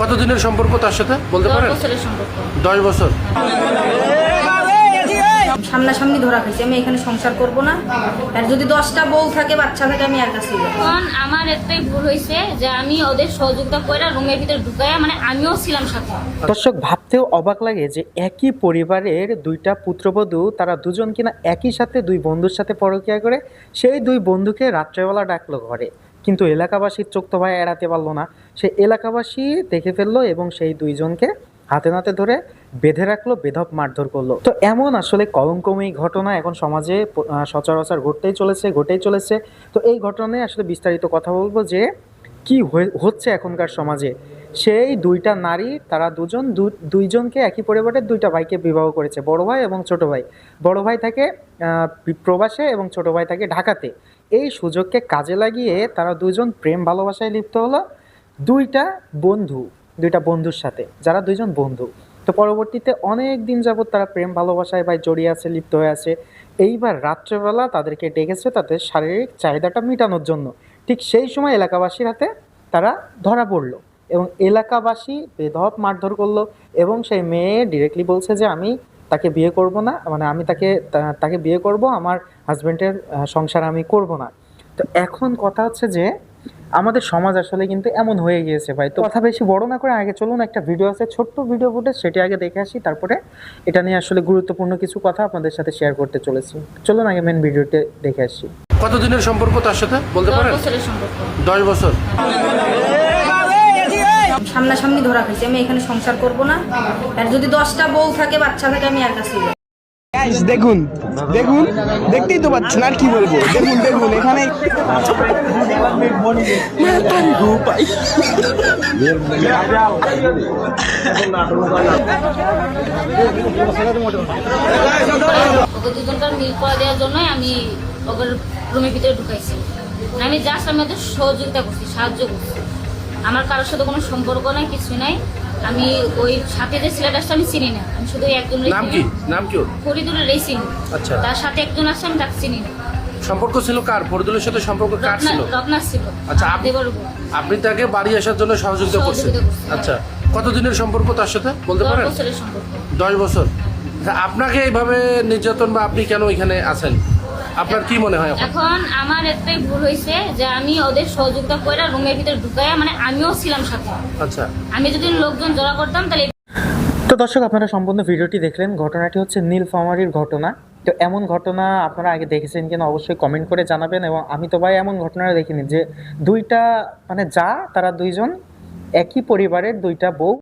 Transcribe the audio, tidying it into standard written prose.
কতদিনের সম্পর্ক তার সাথে বলতে 10 পারেন? বছরের সম্পর্ক। 10 বছর। সামনাসামনি ধরা খাইছি, আমি এখানে সংসার করব না। আর যদি 10টা বউ থাকে বাচ্চা থাকে আমি আর কাছেই যাব। এখন আমার একটাই ভুল হয়েছে যে আমি ওদের সহযোগিতা করে রুমের ভিতরে ঢুকাইয়া, মানে আমিও ছিলাম সাথে। দর্শক, ভাবতেও অবাক লাগে যে একই পরিবারের দুইটা পুত্রবধূ, তারা দুজন কিনা একই সাথে দুই বন্ধুর সাথে পরকীয়া করে সেই দুই বন্ধুকে রাত্রেবেলা ডাকলো ঘরে, কিন্তু এলাকাবাসীর চোখ তো ভাই এড়াতে পারলো না। সে এলাকাবাসী দেখে ফেললো এবং সেই দুইজনকে হাতে নাতে ধরে বেঁধে রাখলো, বেধপ মারধর করলো। তো এমন আসলে কলঙ্কময়ী ঘটনা এখন সমাজে সচরাচর ঘটেই চলেছে। তো এই ঘটনায় আসলে বিস্তারিত কথা বলবো যে কি হচ্ছে এখনকার সমাজে। সেই দুইটা নারী, তারা দুইজনকে একই পরিবারের দুইটা ভাইকে বিবাহ করেছে, বড় ভাই এবং ছোট ভাই। বড় ভাই থাকে প্রবাসে এবং ছোট ভাই থাকে ঢাকাতে। এই সুযোগকে কাজে লাগিয়ে তারা দুইজন প্রেম ভালোবাসায় লিপ্ত হলো দুইটা বন্ধুর সাথে, যারা দুইজন বন্ধু। তো পরবর্তীতে অনেক দিন যাবত তারা প্রেম ভালোবাসায় জড়িয়ে আছে, লিপ্ত হয়ে আছে। এইবার রাত্রেবেলা তাদেরকে ডেকেছে তাদের শারীরিক চাহিদাটা মেটানোর জন্য। ঠিক সেই সময় এলাকাবাসীর হাতে তারা ধরা পড়লো এবং এলাকাবাসী বেধপ মারধর করলো এবং সেই মেয়ে ডিরেক্টলি বলছে যে আমি তাকে বিয়ে করব না, মানে আমি তাকে বিয়ে করব, আমার হাজবেন্ডের সংসার আমি করব না। তো এখন কথা হচ্ছে যে আমাদের সমাজ আসলে কিন্তু এমন হয়ে গিয়েছে ভাই। তো কথা বেশি বড় না করে আগে চলুন, একটা ভিডিও আছে, ছোট্ট ভিডিও ফুটেজ, সেটি আগে দেখে আসি, তারপরে এটা নিয়ে আসলে গুরুত্বপূর্ণ কিছু কথা আপনাদের সাথে শেয়ার করতে চলেছি। চলুন আগে মেন ভিডিওতে দেখে আসি। কতদিনের সম্পর্ক তার সাথে বলতে 10 পারেন? বছরের সম্পর্ক। 10 বছর। সামনাসামনি ধরা খাইছি, আমি এখানে সংসার করব না। আর যদি 10টা বউ থাকে বাচ্চা থাকে আমি আর কাছেই যাব। গাইস দেখুন দেখুন, দেখতেই তো পাচ্ছেন, আর কি বলবো। দেখুন দেখুন এখানে ওকে দুজনকার মিল করে দেওয়ার জন্যই আমি ওদের রুমের ভিতরে ঢুকাইছি। আমি জাস্ট আমি ওদের সহযোগিতা করছি, সাহায্য করছি। আমার কারোর সাথে কোনো সম্পর্ক নাই, কিছু নাই। আমি ওই সাথে যে ছেলেটা আসছে আমি চিনি না, আমি শুধু একজন নাম কি? নাম কি ওর? ফরিদুলের রেসিং। আচ্ছা। তার সাথে একজন আসছে, আমি তাকে চিনি না। সম্পর্ক ছিল কার? ফরিদুলের সাথে সম্পর্ক কার ছিল? রত্না ছিল। আচ্ছা, দেবর বউ। আপনি তাকে বাড়ি আসার জন্য সহযোগিতা করছেন? সহযোগিতা করছি। আচ্ছা, কতদিনের সম্পর্ক তার সাথে বলতে 10 পারেন? বছরের সম্পর্ক। 10 বছর। আপনাকে এইভাবে নির্যাতন বা আপনি কেন এখানে আছেন, আপনার কি মনে হয়? এখন আমার একটাই ভুল হয়েছে যে আমি ওদের সহযোগিতা করে রুমের ভিতরে ঢুকাইয়া, মানে আমিও ছিলাম সাথে। আচ্ছা। আমি যদি লোকজন জড়া করতাম তাহলে। তো দর্শক, আপনারা সম্পূর্ণ ভিডিওটি দেখলেন। ঘটনাটি হচ্ছে নীলফামারীর ঘটনা। তো এমন ঘটনা আপনারা আগে দেখেছেন কিনা অবশ্যই কমেন্ট করে জানাবেন। এবং আমি তো ভাই এমন ঘটনা দেখিনি যে দুইটা, মানে তারা দুইজন একই পরিবারের দুইটা বউ